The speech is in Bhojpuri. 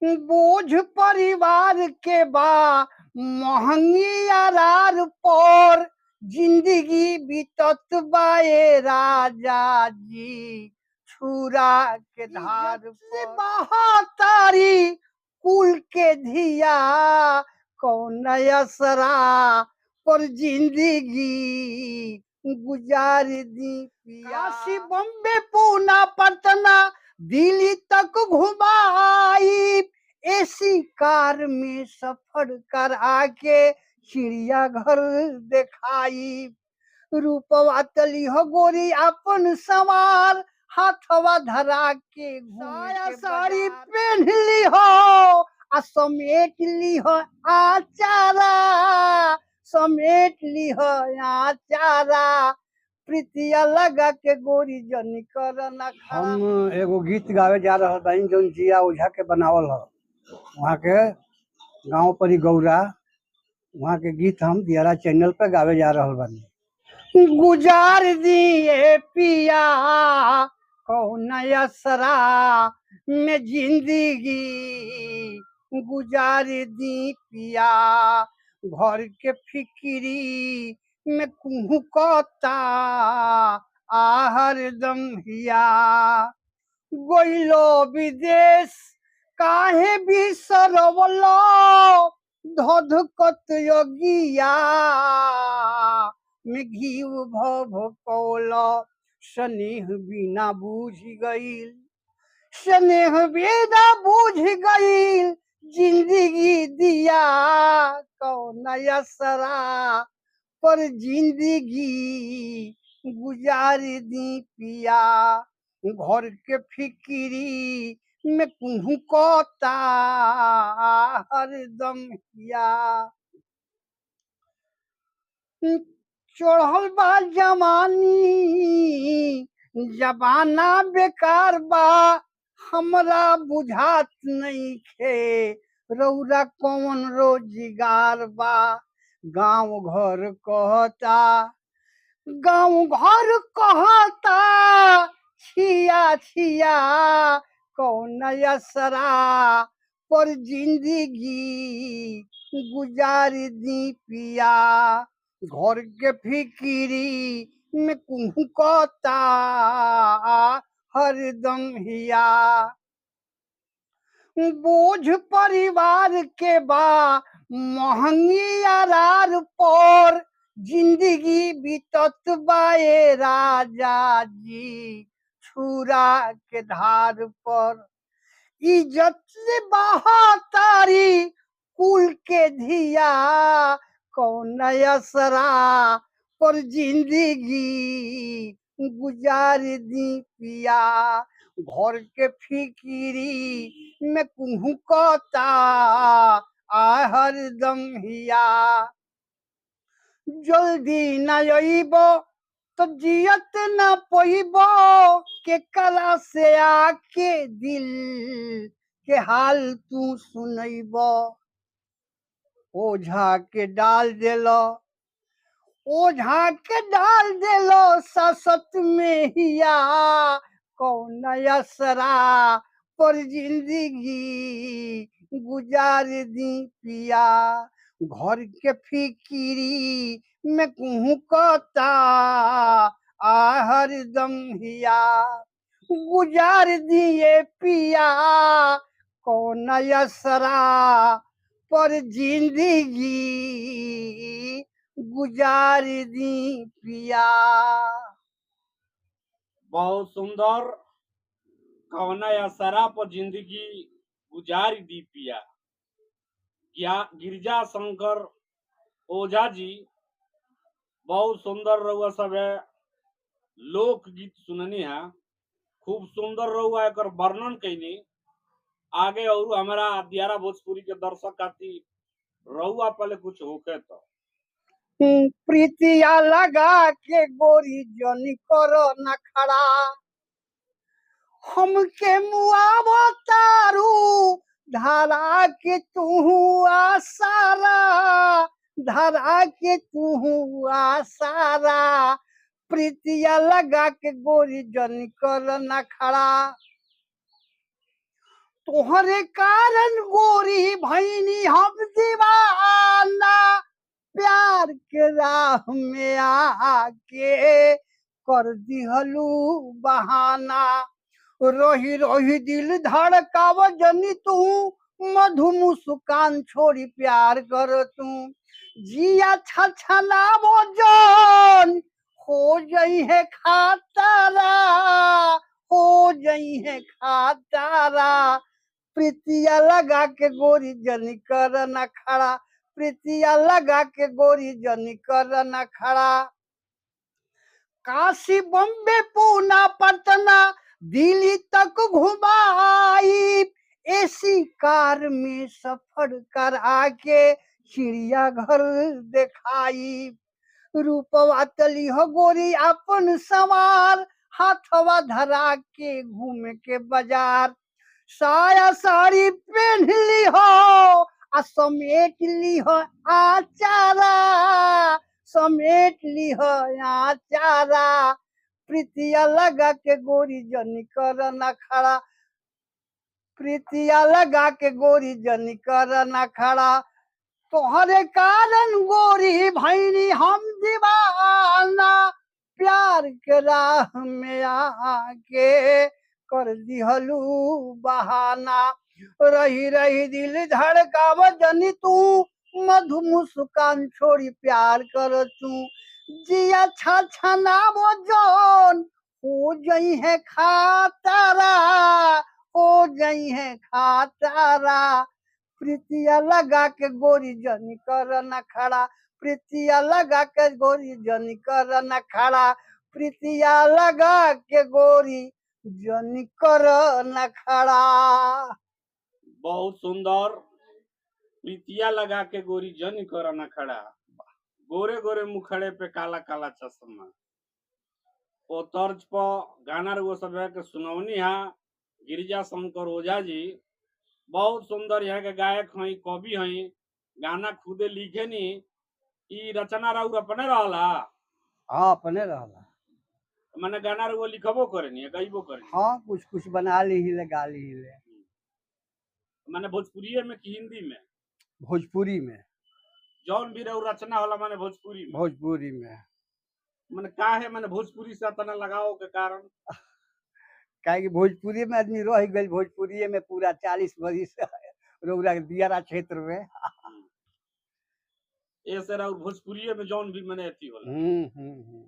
बोझ परिवार के बा महंगी आरार पर जिंदगी बीतत बाए राजा जी छुरा के धार पर बहातारी कुल के धिया कौन असरा पर जिंदगी गुजार दी पिया काशी बम्बे पूना पटना दिल्ली तक घुमाई एसी कार में सफर करा के चिड़ियाघर दिखाई रूपवा तली हो गोरी अपन सवार हाथवा धरा के साया साड़ी पहन ली हो आ समेट ली हो आचारा समेट ली हो आचारा प्रीतिया लगा के गोरी जनी कर ना हम एगो गीत गावे जा रहल बानी जौन जिया ओझा के बनावल ह वहाँ के गांव परी गौरा वहाँ के गीत हम दियारा चैनल पे गावे जा रहल बानी गुजार दिए पिया कौन असरा में जिंदगी गुजार दी पिया घर के फिक्री में कुहकता आहर दम हिया गोइलो विदेश काहे बिसरवलो धधकत योगिया में घीव भौल स्नेह बिना बूझ गईल स्नेह बिना बूझ गईल जिंदगी दिया कौन असरा पर जिंदगी गुजार दी पिया घर के फिक्री में कुहकता हरदम हिया चढ़ल बा जवानी जबाना बेकार बा हमरा बुझात नहीं खे रौरा कौन रोजगार बा गांव घर कहता छिया छिया कौन असरा पर जिंदगी गुजार दी पिया घर के फिक्री में कुहकता हरदम हिया बोझ परिवार के बा महंगी आरार पर जिंदगी बीतत बाए राजा जी छुरा के धार पर इज्जत से बहातारी कुल के धिया कौन असरा पर जिंदगी गुजार दी पिया घर के फिक्री में कुहकता हरदम हिया जल्दी न अइबो तो जियत न पइबो के कला से आके दिल के हाल तू सुनइबो ओझा के डाल देलो ससत में हिया कौन असरा पर जिंदगी गुजार दी पिया घर के फिक्री में कुहकता हरदम हिया गुजार दिए पिया कौन असरा पर जिंदगी गुजार दी पिया। बहुत सुंदर कवना असरा पर जिंदगी गुजार दी पिया गिरिजा शंकर ओझा जी बहुत सुंदर रहुआ सब है लोकगीत सुननी है खूब सुंदर रहुआ एक वर्णन कैनी आगे और हमारा दियारा भोजपुरी के दर्शक खातिर रहुआ पहले कुछ होके तो प्रीतिया लगा के गोरी जनी करो न खड़ा हमके मुआवो तारू धरा के तू आसारा धरा के तू आसारा प्रीतिया लगा के गोरी जनी कर न खड़ा तोहरे कारण गोरी भैनी हम दीवाना, प्यार के राह में आके कर दिहलू बहाना। रोही रोही दिल धड़काव जनी तू, मधु मुस्कान छोड़ी प्यार कर तू। जिया छछलावो जन, हो जई है खातारा, हो जई है खातारा। प्रीतिया लगा के गोरी जनी कर न खड़ा, प्रीतिया लगा के गोरी जनी कर न खड़ा। काशी बम्बे पूना पटना दिल्ली तक घुमाई, एसी कार में सफर कर आके चिड़ियाघर दिखाई। रूपवा तली हो गोरी अपन सवार, हाथवा धरा के घूम के बाजार। साया साड़ी पहन ली हो आ समेट ली हो आचारा, समेट ली हो आचारा। प्रीतिया लगा के गोरी जनी कर न खड़ा, प्रीतिया लगा के गोरी जनी कर न खड़ा। तोहरे कारण गोरी भैनी हम दीवाना, प्यार के राह में आके कर दिहलू बहाना। रही रही दिल धड़काव जनी तू, मधु मुस्कान छोड़ी प्यार कर तू। जिया छछनावो जौन, हो जई है खातारा, हो जई है खातारा। प्रीतिया लगा के गोरी जनी कर न खड़ा, प्रीतिया लगा के गोरी जनी कर न खड़ा, प्रीतिया लगा के गोरी जनी कर न खड़ा। बहुत सुंदर। प्रीतिया लगा के गोरी जन कर न खड़ा, गोरे गोरे मुखड़े पे काला काला चश्मा। वो तर्ज पर गाना वो सब है के सुनौनी है गिरिजा शंकर ओझा जी। बहुत सुंदर यहाँ के गायक हैं, कवि हैं, गाना खुदे लिखे नी। ई रचना राउर अपने रहला? हाँ अपने रहला। मैंने गाना वो लिखबो करे नी, गाइबो करे नी? हाँ कुछ कुछ बना ली ले, गा ली ले। मैंने भोजपुरी में कि हिंदी में? भोजपुरी में। जौन भी राउर रचना होला मैंने भोजपुरी में? भोजपुरी में। मैंने का है मैंने भोजपुरी से तना लगाओ के कारण? काहे कि भोजपुरी में आदमी रह गई, भोजपुरी में पूरा 40 बरिस रौरा दियारा क्षेत्र में। ऐसे राउर भोजपुरी में जौन भी मैंने अथी होला। हम्म।